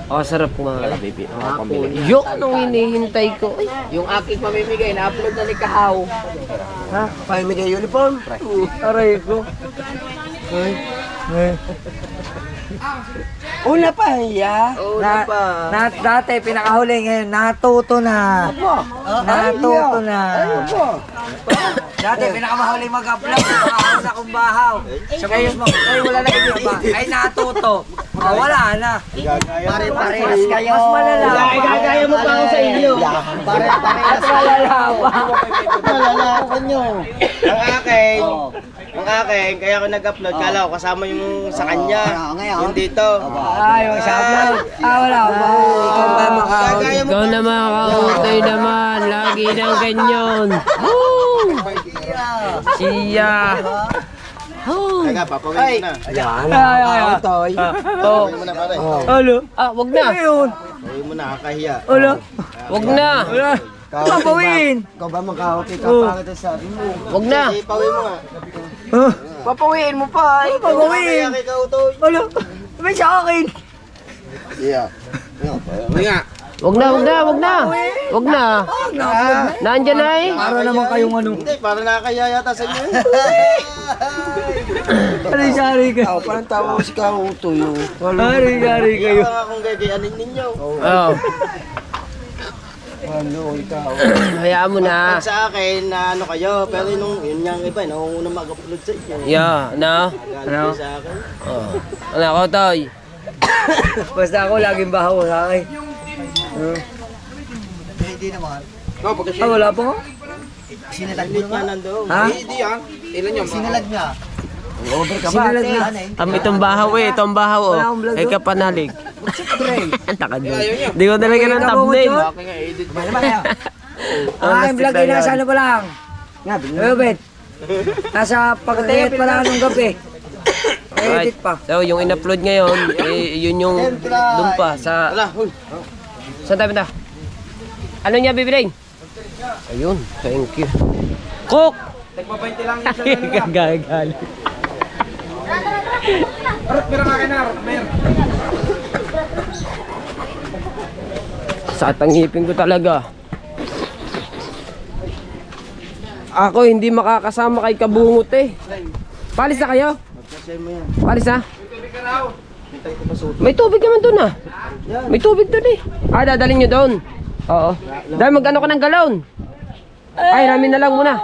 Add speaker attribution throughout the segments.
Speaker 1: Oh, sarap kumain. Yung anong hinihintay ko. Ay,
Speaker 2: Yung aking mamimigay, na-upload na ni Kahaw.
Speaker 1: ha? Pamimigay uniform? Aray ko.
Speaker 3: Una pa, hiya.
Speaker 2: Una pa.
Speaker 3: Dati, pinakahuli ngayon, natuto na. Natuto na. Dati, pinakamahuli mag-upload, nakahuli na kong bahaw. Ngayon, wala na ibig ba? Ay, natuto. Wala na. Pare-parehas kayo. Mas malala.
Speaker 2: Gagaya mo pa ako sa inyo.
Speaker 3: Mas malala pa.
Speaker 2: Malalakan nyo. Ang akin, kaya ako nag-upload, kala ko kasama yung sa kanya. Yung dito.
Speaker 3: Yung sa upload. Wala pa. Ikaw pa makahuli.
Speaker 1: Ikaw naman, kautay naman. Lagi ng ganyan. Woo! Siya.
Speaker 2: Teka, papawin mo na.
Speaker 3: Yan. Toy.
Speaker 2: Papawin mo na, pare.
Speaker 1: Alo? Wag na.
Speaker 2: Papawin mo na, kakahiya.
Speaker 1: Wag na.
Speaker 3: Papawin.
Speaker 2: Ikaw ba magkakawaki ka pangit ang sabi mo?
Speaker 1: Wag na.
Speaker 2: Papawin mo nga.
Speaker 3: Papawiin mo pa.
Speaker 2: Papawiin. Kaya kay Kautoy.
Speaker 3: May sa akin.
Speaker 2: Yeah.
Speaker 1: Wag na, wag na, wag na. Wag na. Nandiyan na eh.
Speaker 3: Para naman kayong ano.
Speaker 2: Hindi, para nakakaya yata sa inyo.
Speaker 3: Sari-sari ka.
Speaker 2: Parang tawa ko si Kautoy.
Speaker 3: Sari-sari kayo.
Speaker 2: Kaya nga kung gagayanin ninyo.
Speaker 1: Oh.
Speaker 2: Ano, ikaw?
Speaker 1: Hayaan mo na.
Speaker 2: Sa akin, na ano kayo, pero nung yun yung iba, naununa mag-upload sa inyo.
Speaker 1: Yeah, no?
Speaker 2: Galit sa akin.
Speaker 1: Oh. Ano ako, Toy?
Speaker 3: Basta ako laging bahaw sa akin.
Speaker 2: Hindi naman.
Speaker 3: Wala pa nga.
Speaker 2: Sinalag niya nandoon.
Speaker 3: Ha?
Speaker 2: Hindi yan. Ilan yun? Sinalag niya.
Speaker 3: Over ka ba? Sinalag na.
Speaker 1: Itong bahaw eh, itong bahaw oh. Ay kapanalig. Ang takad mo. Di ko talaga ng thumbnail.
Speaker 3: Ang vlog ay nasa ano pa lang. Bet. Nasa pag-edit pa lang nung gabi. Edit pa.
Speaker 1: So, yung in-upload ngayon, yun yung dun pa sa... Saan tayo punta? Ano niya bibiling? Ayun, thank you. Cook!
Speaker 2: Nagpapainti lang yung sa
Speaker 1: Gagagal.
Speaker 2: Meron ka na,
Speaker 1: Sakit ang ngipin ko talaga. Ako hindi makakasama kay Kabungot eh. Palis na kayo? Palis na? May tubig naman doon ah. May tubig doon eh. Dadalhin nyo doon. Oo. Dahil mag-ano ka ng galon. Ay, ramin na lang muna.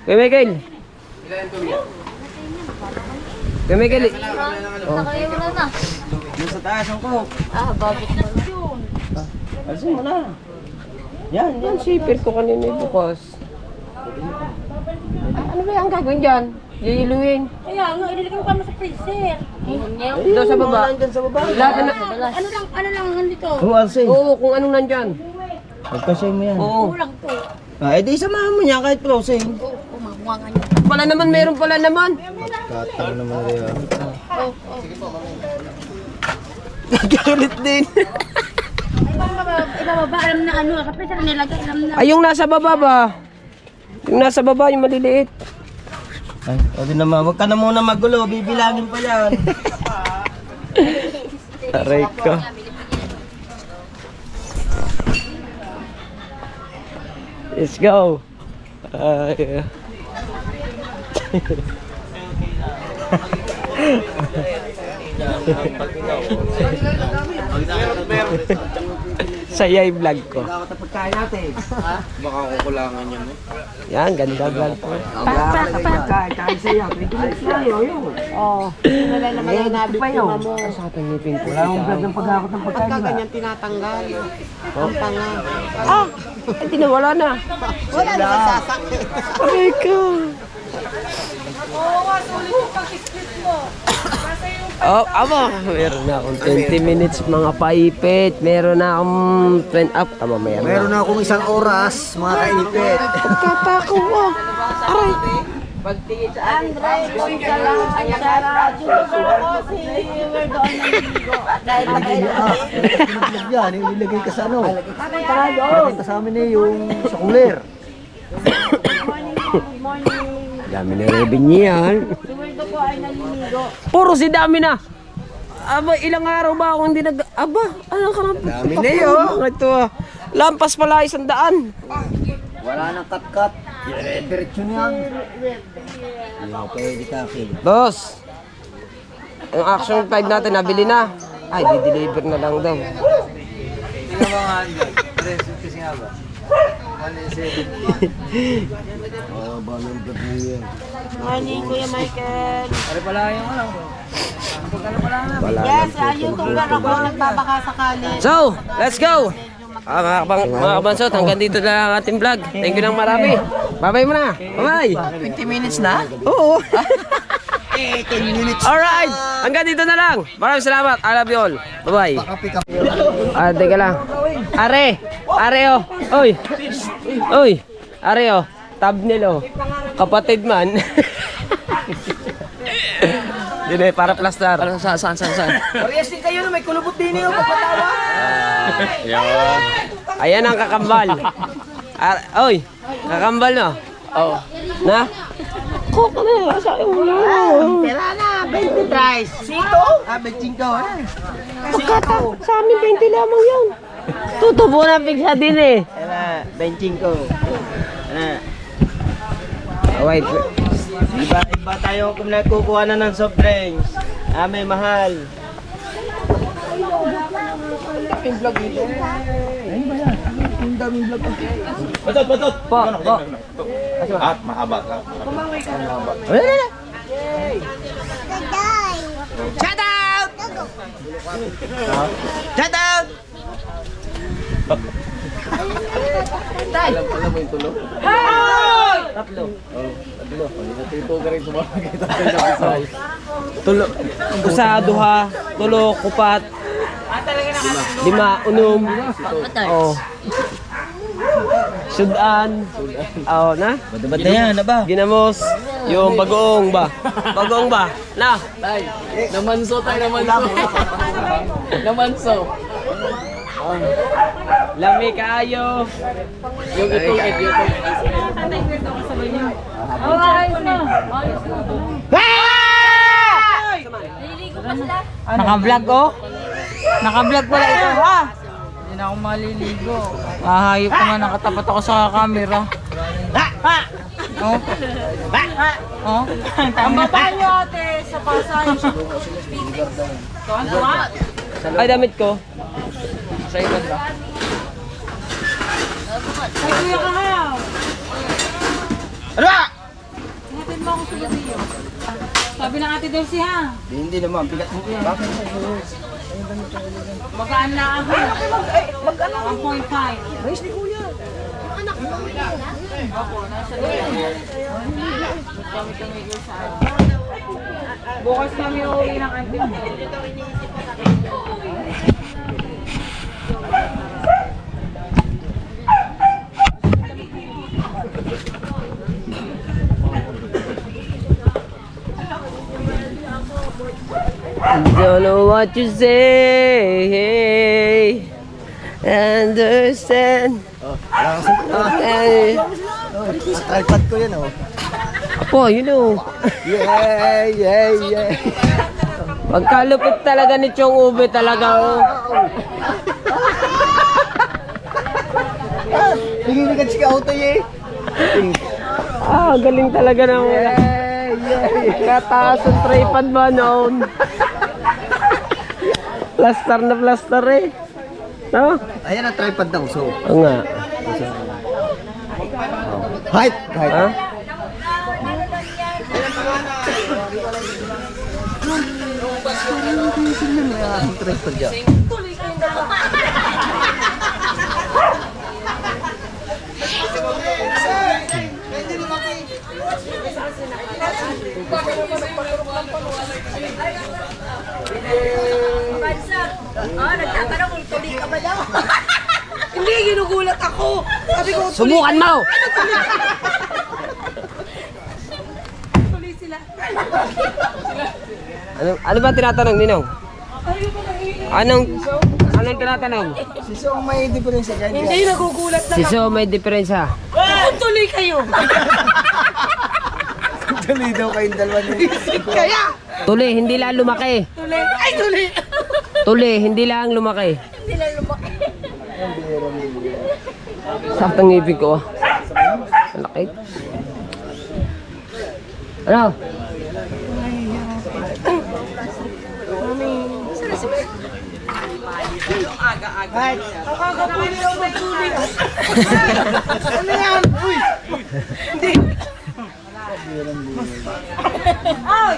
Speaker 1: Kuya Michael. Kuya Michael.
Speaker 4: Sakay mo na na.
Speaker 2: Yung sa taas ang ko.
Speaker 4: Babit na yun.
Speaker 2: Alisin mo na.
Speaker 1: Yan, sipir ko kanina bukas. Ano ba yung gagawin dyan? Yiluin.
Speaker 4: Kaya nga, ililikan ko sa freezer.
Speaker 1: Doon sa baba.
Speaker 2: Nandyan sa baba.
Speaker 1: Lahat na.
Speaker 4: Ano lang, nandito.
Speaker 2: Alisin.
Speaker 1: Oo, kung anong nandyan.
Speaker 2: Pagkasay mo yan.
Speaker 1: Oo.
Speaker 4: Kulang to.
Speaker 2: Edi samahan mo niya kahit closing.
Speaker 4: Kumakuha niya.
Speaker 1: Pala naman, meron pala naman.
Speaker 2: Katang naman rin.
Speaker 1: Galit din.
Speaker 4: Ibababa, alam na ano. Sa freezer nilagay, alam na.
Speaker 1: Ay, yung nasa baba ba? Yung nasa baba, yung maliliit.
Speaker 2: Ay, pwede naman. Huwag ka na muna magulo. Bibilangin pa yan.
Speaker 1: Aray ko. Let's go. Saya yung vlog ko.
Speaker 3: Dapat ang pagkain natin.
Speaker 2: Baka kukulangan yan.
Speaker 1: Yan, ganda vlog ko.
Speaker 3: Kain sa'yo. 20 minutes lang yun. Oo.
Speaker 4: Wala naman yung
Speaker 3: Pa yun.
Speaker 1: Sa ating ngipin ko.
Speaker 3: Wala akong vlog ng paghakot ng pagkain.
Speaker 2: Pagka ganyan tinatanggal.
Speaker 1: Ang tanga. Hindi na, wala na.
Speaker 2: Wala naman sasakit.
Speaker 1: Aray ko. Oh, aba, meron na akong 20 minutes mga paipit. Meron na akong 20 up. Tama,
Speaker 3: Meron na akong isang oras, mga kainipit.
Speaker 1: Pagkatako mo. Aray.
Speaker 4: Andre, doon ka lang sa radyo. Si We're doon naligo. Dahil
Speaker 3: Vlog yan, ilagay ka sa ano. Ilagay ka sa amin eh, yung sa cooler.
Speaker 4: good morning.
Speaker 1: Dami na revenue yan.
Speaker 4: Si We're po ay naliligo.
Speaker 1: Puro si dami na. aba, ilang araw ba ako hindi nag... Aba, ano ka na?
Speaker 3: Dami na yun.
Speaker 1: Mga ito ah. Lampas pala 100.
Speaker 3: Wala nang kat-kat. Diretso na yan. Hindi pwede sa akin.
Speaker 1: Boss, ang action 5 natin, nabili na. Ay, di-deliver na lang daw.
Speaker 3: Tingnan mo nga yan. Presyo kasi nga ba? 170. Oo, balong gabi yan.
Speaker 4: Morning, Kuya Michael.
Speaker 3: Pare pala yung ano. Pagkala pala na.
Speaker 4: Yes, YouTuber ako nagbabaka sakali.
Speaker 1: So, let's go! Mga kabansot, hanggang dito na ang ating vlog. Thank you ng marami. Bye-bye muna. Bye-bye.
Speaker 3: 20 minutes na?
Speaker 1: Oo.
Speaker 3: 10 minutes.
Speaker 1: Alright, hanggang dito na lang. Maraming salamat. I love you all. Bye-bye. Teka lang. Are oh. Oy. Oy. Are oh. Thumbnail oh. Kapatid man. Dine, para plaster. Saan?
Speaker 3: Parehas din kayo na may kulubot din yung pagpatawa.
Speaker 1: Ayan ang kakambal. Oy, kakambal no? Oo. Na? Kok na, asayo mo na.
Speaker 4: Pera na, 20 tries.
Speaker 3: Sito? Ah, 25 na.
Speaker 1: Pagkata, sa amin 20 lamang yun. Tutubo na pigsa din eh.
Speaker 2: Kaya, benching ko.
Speaker 1: Wait.
Speaker 2: Iba tayo kung nagkukuha na ng soft drinks. May mahal.
Speaker 1: Po.
Speaker 5: At mahaba ka.
Speaker 2: Shout out! Shout out!
Speaker 1: Tulo. Usa, duha, tulo, kupat. 5, unom. Oh. Sudan. Oh, na?
Speaker 2: Ba't na yan? Ano ba?
Speaker 1: Ginamos. Yung bagoong ba? Bagoong ba? Na?
Speaker 3: Namanso tayo, namanso. Namanso.
Speaker 1: Lami kaayo.
Speaker 3: Yung itungit, yung itungit.
Speaker 6: Naka-vlog oh. Naka-vlog pala ito ha. Hindi na ako maliligo. Ahayop naman, nakatapat ako sa camera. Oh. Oh. Ang baba niyo ate sa pasahan.
Speaker 1: Ay, damit ko.
Speaker 3: Sa ibang ba?
Speaker 6: Ay, kuya ka hayaw.
Speaker 2: Ano ba?
Speaker 6: Hinatid mo ako sa gatiyo. Sabi ng ate Delcy ha.
Speaker 2: Hindi naman, bigat mo yan. Bakit?
Speaker 6: Magaan na ako. Mag-ano? 1.5.
Speaker 3: Ayos ni kuya.
Speaker 6: Ako, nasa liyan. Kami tumigil sa akin. Bukas kami uuwi ng auntie mo.
Speaker 1: Don't know what you say. Understand. Okay.
Speaker 3: Tripod ko yan oh.
Speaker 1: Apo, you know.
Speaker 3: Yeah.
Speaker 1: Pagkalupit talaga ni Chong Ube talaga oh.
Speaker 3: Nanginigad si auto eh.
Speaker 1: Galing talaga ng kataas ang tripod ba noon. Plaster na plaster eh. No?
Speaker 3: Ayan ang tripod na uso.
Speaker 1: Oo nga.
Speaker 3: Height.
Speaker 1: Ha?
Speaker 3: Ang tripod dyan.
Speaker 4: Nagtatanong kung tuloy ka ba daw? Hindi, ginugulat ako. Sabi ko,
Speaker 1: Subukan mo!
Speaker 4: tuloy sila.
Speaker 1: Ano ba tinatanong, Ninong? Anong tinatanong?
Speaker 3: Si Song may diferensya dyan.
Speaker 4: Hindi, nagugulat na.
Speaker 1: Si So may diferensya.
Speaker 4: Kung tuloy kayo.
Speaker 3: Tuloy daw kayong dalawa niya.
Speaker 4: Kaya,
Speaker 1: Tuli, hindi lang lumaki. Tuli, hindi lang lumaki. Saktang ibig ko. Malaki. Ano?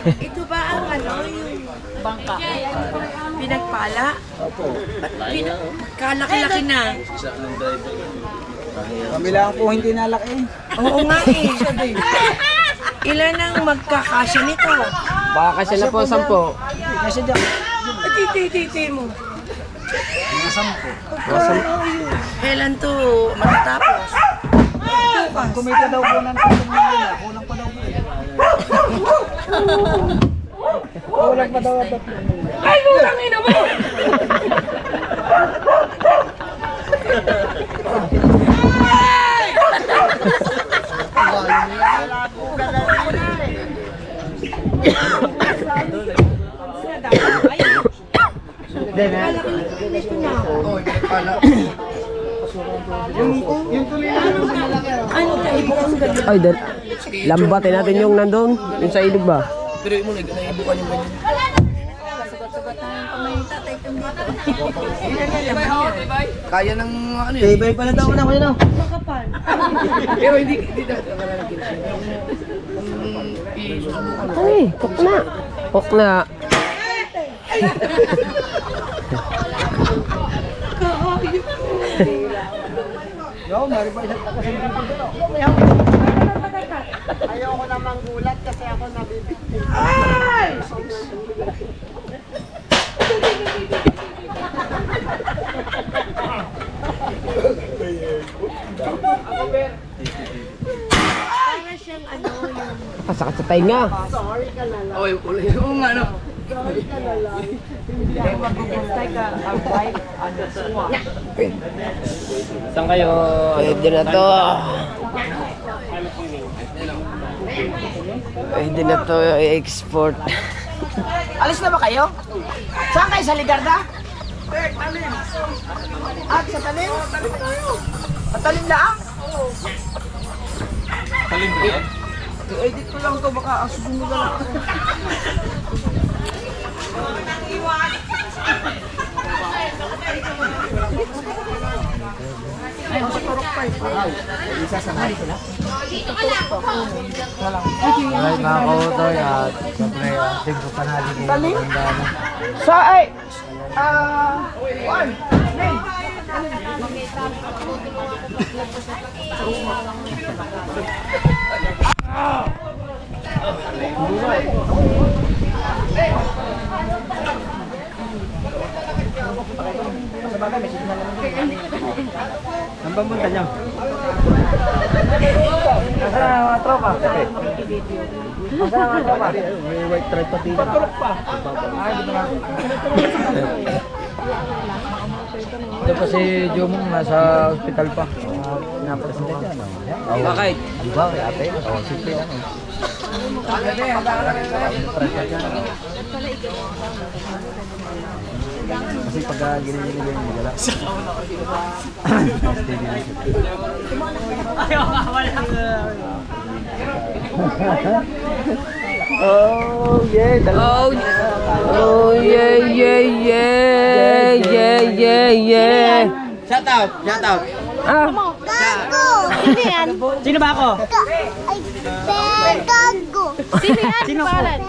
Speaker 4: Ito ba ang ano, yung bangka? Pinagpala? Opo. Kalaki-laki na.
Speaker 3: Kami lang po hindi nalaki.
Speaker 4: Oo nga eh. Ilan ang magkakasya nito?
Speaker 1: Baka kasi na po 10.
Speaker 3: Kasi dyan.
Speaker 4: Titi mo. Kailan to matatapos?
Speaker 3: Kumita daw po ng tulong nila. Kulang pa daw po. Kulang pa daw.
Speaker 4: Ay, kulangin mo!
Speaker 1: Ay, lambatin natin yung nandun. Yung sa ilog ba?
Speaker 2: Kaya ng ano yun.
Speaker 3: Tibay pala daw na. Kaya na.
Speaker 2: Pero hindi
Speaker 1: Ay, kukna. Kukna.
Speaker 3: Yo, mari pa isang ako sa
Speaker 2: Ayoko na manggulat kasi ako nabibigti.
Speaker 4: Para siyang ano, yung
Speaker 1: Kasakit sa tainga.
Speaker 2: Oo nga no.
Speaker 1: Saan kayo? Pwede na to. Pwede na to i-export.
Speaker 3: Alis na ba kayo? Saan kayo? Sa Ligarda? At sa talim? Sa talim lang?
Speaker 5: Talim ba yan?
Speaker 3: I-edit ko lang to, baka asubong mo na lang. Ay, sa turok pa eh. Isa sa mga sila. Ay, mga kautoy at siyempre, tingko panali kayo maganda na. Sa ay! One! Ang pamunta niyo? Nasaan ang mga tropa? Nasaan ang mga tropa? May white stripe pati. Patulog pa. Ay, dito na. Ito pa si Jomong nasa hospital pa. Pinapresenta dyan.
Speaker 1: Bakit?
Speaker 3: Di ba? Ate? Oo, simple lang. Kasi pag ginigil yung magala. Oh, yeah.
Speaker 1: Oh, yeah, yeah, yeah. Yeah, yeah, yeah.
Speaker 2: Shout out! Shout out!
Speaker 1: Ah,
Speaker 4: Sino yan?
Speaker 6: Sino ba ako?
Speaker 4: Sino yan? Sino pangalan?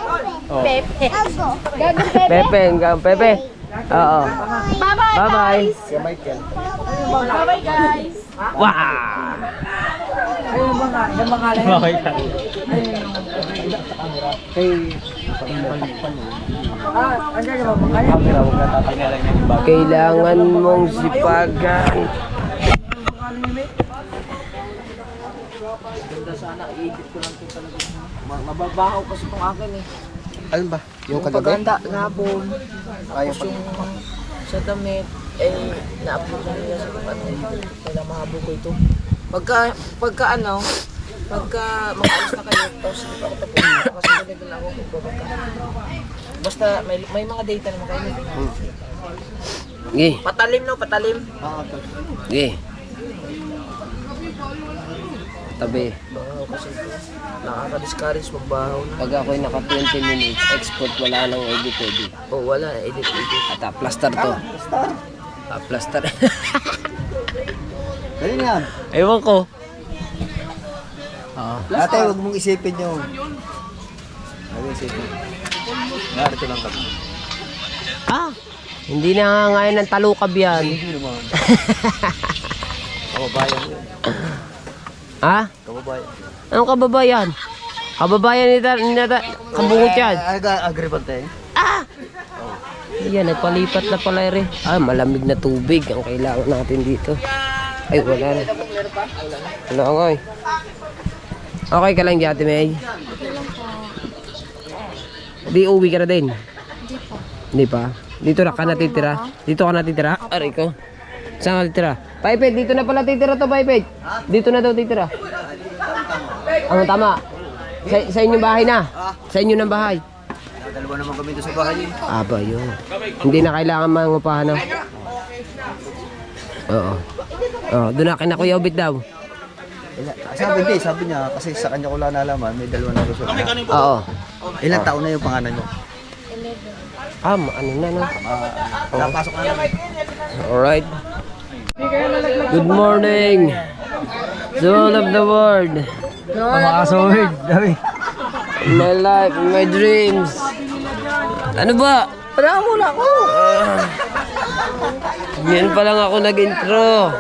Speaker 4: Pepe. Gago Pepe.
Speaker 1: Pepe, hanggang Pepe. Oo.
Speaker 4: Bye-bye,
Speaker 1: Bye-bye.
Speaker 4: guys. Bye-bye, guys.
Speaker 1: Wow!
Speaker 3: Ayun ba nga? Yung mga alay.
Speaker 6: Okay ka.
Speaker 3: Andiyan yung mga kaya?
Speaker 1: Kailangan mong sipagan.
Speaker 3: Ganda sana, i-edit ko lang ito talaga. Mababaho kasi itong akin eh.
Speaker 2: Alin ba?
Speaker 3: Yung paganda, ngapon. Tapos yung sa damit, na-upload ko nila sa kapatid. Kailangan mahabo ko ito. Pagka ano, Pagka mag-ayos na kayo, tapos hindi pa ako tapos. Kasi ganito lang ako kung babagka. Basta may mga data naman kayo.
Speaker 1: Sige.
Speaker 3: Patalim no, patalim.
Speaker 1: Sige. Tabi.
Speaker 3: Bahaw kasi nakaka-discourage magbahaw na.
Speaker 1: Pag ako'y naka 20 minutes, export wala nang edit.
Speaker 3: Oh, wala. Edit.
Speaker 1: At plaster to. Plaster.
Speaker 2: Dali na yan.
Speaker 1: Ewan ko.
Speaker 2: Ate, huwag mong isipin yun. Huwag mong isipin. Narito lang kami.
Speaker 1: Hindi na nga ngayon ng talukab yan.
Speaker 2: Kababayan yun.
Speaker 1: Ha?
Speaker 2: Kababayan.
Speaker 1: Anong kababayan? Kababayan nita kabungot yan.
Speaker 2: Agribante.
Speaker 1: Yan, nagpalipat na pala rin. Malamig na tubig ang kailangan natin dito. Ay, wala na. Wala nga eh. Okay ka lang di Ate May? Di uwi ka na din? Hindi pa. Dito na ka natitira? Dito ka natitira? Aray ko. Saan ka natitira? Paipet, dito na pala titira to, Paipet. Dito na daw titira. Ano tama? Sa inyong bahay na? Sa inyo ng bahay?
Speaker 2: Dalawa naman kami doon sa bahay.
Speaker 1: Aba yun. Hindi na kailangan mangupahan na. Oo. Doon na kina Kuya Ubit daw.
Speaker 2: Sabi niya, kasi sa kanya ko lang nalaman, may dalawa na gusto.
Speaker 1: Oo.
Speaker 2: Ilang taon na yung pangalan niyo?
Speaker 1: Ano na no?
Speaker 2: Napasok na namin.
Speaker 1: Alright. Good morning to all of the world.
Speaker 2: Makasuhid. Dami.
Speaker 1: My life, my dreams. Ano ba?
Speaker 3: Wala muna ako.
Speaker 1: Yan pa lang ako nag-intro.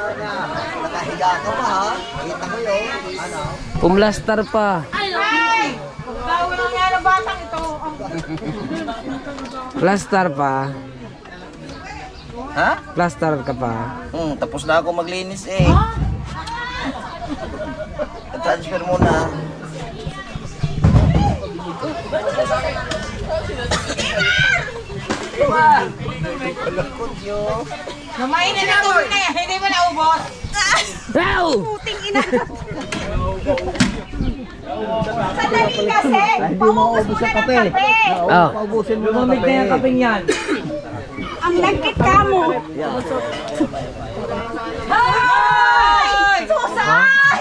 Speaker 2: Nakahiga ka pa ha? Kita ko yun. Ano?
Speaker 1: Pumlastar pa.
Speaker 6: Bawal lang yan ang batang ito.
Speaker 1: Plastar pa.
Speaker 2: Ha?
Speaker 1: Plastar ka pa.
Speaker 2: Tapos na ako maglinis eh. Transfer muna.
Speaker 6: Namain na ng tubig na yan. Hindi mo naubos.
Speaker 1: Wow!
Speaker 4: Sandali kasi. Paubos mo na ng kape.
Speaker 1: Oh.
Speaker 2: Paubusin mo
Speaker 3: Lumamig na yung kaping yan.
Speaker 4: Ang nagkit ka mo. Ay! Susay!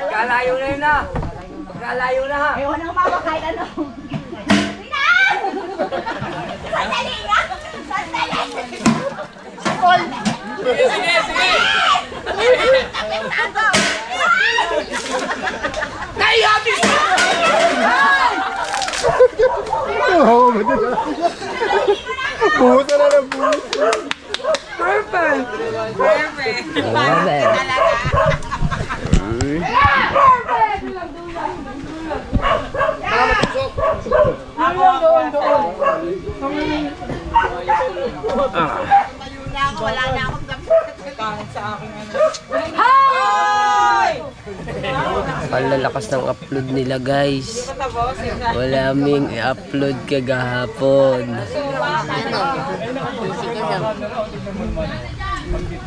Speaker 3: Kalayo na yun na. Kalayo na ha.
Speaker 4: Ewan ang mama kahit ano. Pinan! Sandali nga! Sandali! Sikol! Sige!
Speaker 6: Naihabis na!
Speaker 2: Buhusan na ng buhos.
Speaker 6: Perfect!
Speaker 4: Wala na akong
Speaker 6: Kanin sa akin ano.
Speaker 1: Palalakas ng upload nila guys. Wala ming i-upload kagahapon.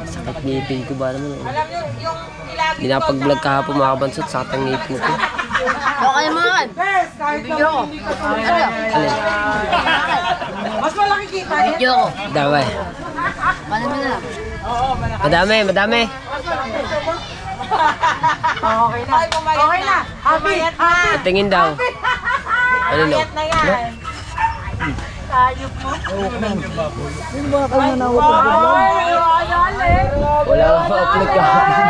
Speaker 1: Sakit ngipin ko ba naman?
Speaker 6: Alam niyo, yung ilagi
Speaker 1: Hindi nakapag-vlog kahapon mga kabansot. Sakit ang ngipin ko.
Speaker 4: Okay mo nga.
Speaker 6: First, kahit lang hindi ka
Speaker 1: Alin?
Speaker 6: mas malaki kita yan.
Speaker 4: Video ko.
Speaker 1: Dami.
Speaker 4: Paano mo na?
Speaker 1: Madami.
Speaker 6: Okay na. Okay na. Happy.
Speaker 1: Tingin daw. Ano no?
Speaker 6: Na yan. Sayop mo.
Speaker 1: Wala akong upload kahapon.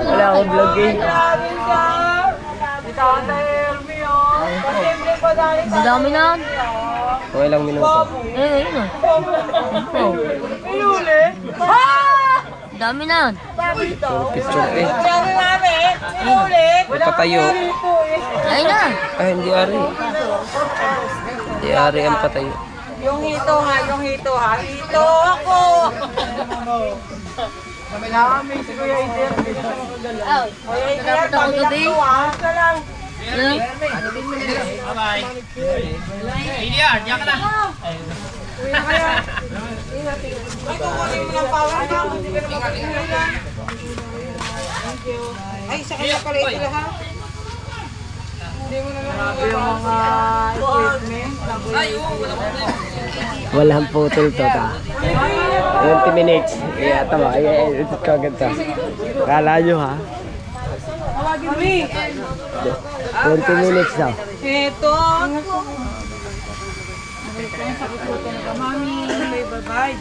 Speaker 1: Wala akong vlog eh.
Speaker 4: Ang dami na.
Speaker 1: Okay lang minuto.
Speaker 4: Ayun na. Ang dami na.
Speaker 1: Picture eh.
Speaker 6: Sabi namin, inulit.
Speaker 1: Patayo.
Speaker 4: Ayun na.
Speaker 1: Ay, hindi ari. Hindi ari ang patayo.
Speaker 6: Yung hito ha. Hito ako. Namin si Kuya Ider. Kuya Ider, pag-ilang ko ha. Ka lang. Ay, sa kanya pala ito lahat. Hindi mo naman yung mga equipment.
Speaker 1: Walang putol to ta. 20 minutes. Kaya tama. Ito ka ganda. Kala nyo ha? 20 minutes daw.
Speaker 6: Ito. Mami, bye-bye.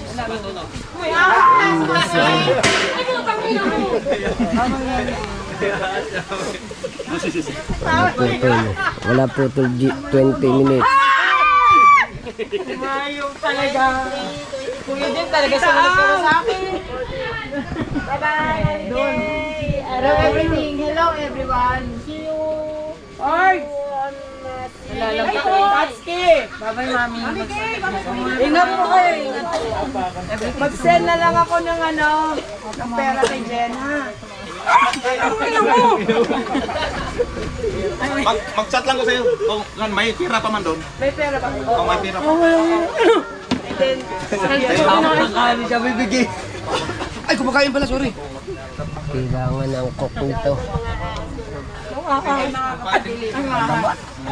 Speaker 1: Wala putol 20 minutes.
Speaker 6: Ayaw talaga. Kuya Jim, talaga sumunod ka na sa akin.
Speaker 4: Bye-bye. Hello everything. Hello everyone. See you.
Speaker 6: Ay! Nalalagay ko yung Tatsuki. Bye-bye, mami. Ingat po kayo. Mag-send na lang ako ng ng pera kay Jen, ha?
Speaker 5: Mag-chat lang ko sa'yo. Kung may pira pa man doon.
Speaker 6: May pera ba?
Speaker 5: Kung may pira pa.
Speaker 2: Ay, kumakain pala, sorry.
Speaker 1: Kailangan ng cook nito.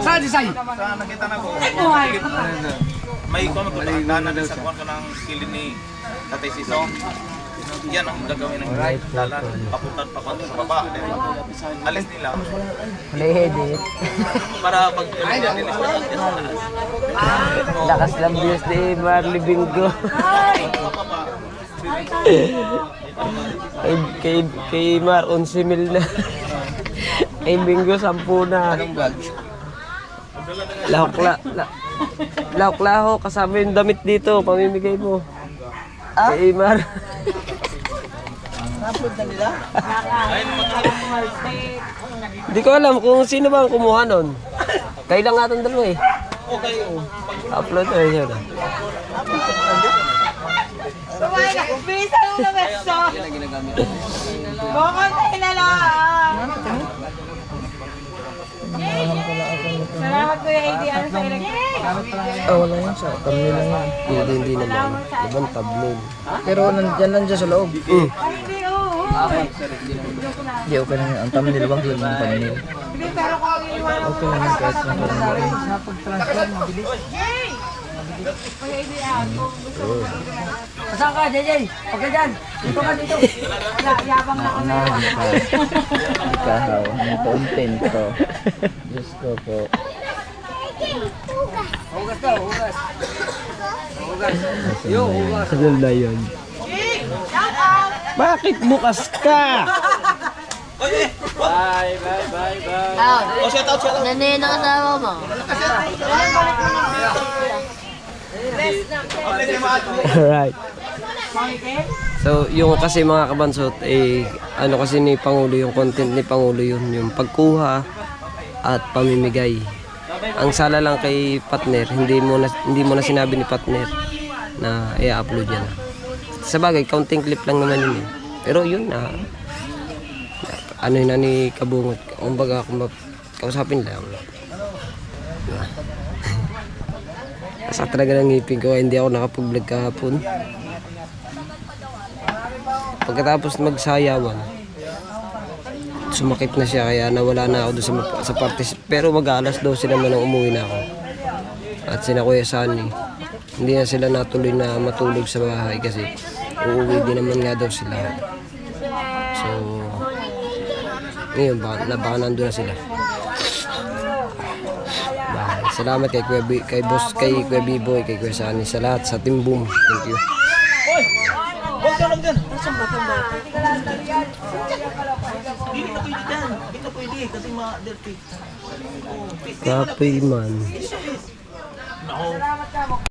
Speaker 2: Saan design?
Speaker 5: Sa nakita na ko. May kumagdana din sa kuwan ko ng kilin ni Tatay Sisong. Yan ang gagawin ng dalan. Papuntan pa sa baba. Alis nila.
Speaker 1: Edit.
Speaker 5: Para pag
Speaker 1: Lakas lang views ni Marley Bingo. kay Mar 11,000 na. Kay Bingo 10 na.
Speaker 2: Anong vlog?
Speaker 1: Lahok-laho kasama yung damit dito, pamimigay mo. Kay Mar. Hindi ko alam kung sino ba ang kumuha nun. Kayo lang nga itong dalawa eh.
Speaker 5: okay.
Speaker 1: Upload na yun.
Speaker 6: Sumayin ako. Bisa nung nameso. Bukuntahin na lang. Salamat ko yung idea sa electric.
Speaker 1: Wala yan siya. Thumbnail lang yan. Hindi naman. Ibang thumbnail.
Speaker 2: Pero nandyan sa loob.
Speaker 6: Ay, hindi, oo.
Speaker 2: Hindi, okay lang. Ang thumbnail ba? Yung thumbnail.
Speaker 6: Hindi, pero kung ang iwan ako.
Speaker 2: Okay lang yung guys.
Speaker 6: Napag-transfer, mabilis. May idea ako.
Speaker 3: Saan ka, JJ? Huwag ka dyan. Dito ka dito.
Speaker 6: Yabang na ako na.
Speaker 2: Ikaw, ang content ko. Diyos ko po.
Speaker 3: Hugas daw, hugas.
Speaker 1: Ano na yun? Bakit bukas ka?
Speaker 4: Nanay na kasama mo.
Speaker 1: Alright. So, yung kasi mga kabansot, ano kasi ni Pangulo, yung content ni Pangulo yun, yung pagkuha at pamimigay. Ang sala lang kay partner, hindi mo na sinabi ni partner na i-upload yan. Sa bagay, counting clip lang naman yun eh. Pero yun na, ano yun na ni Kabungot, kumbaga kung kausapin lang. Diba? Asa talaga ng ngipin ko, hindi ako nakapag-vlog kahapon. Pagkatapos magsayawan, sumakit na siya kaya nawala na ako doon sa parties. Pero mag-alas 12 naman nang umuwi na ako. At sina Kuya Sunny, hindi na sila natuloy na matulog sa bahay kasi uuwi din naman nga daw sila. So, ngayon baka nandun na sila. Salamat kay Kuya B-Boy, kay Kuya Sunny, sa lahat, sa Team Boom. Thank you.
Speaker 5: Huwag ka lang dyan. Saan ba itong bata? Hindi na pwede dyan. Hindi na pwede kasi ma-dirty.
Speaker 1: Kapoy man.
Speaker 5: Nako.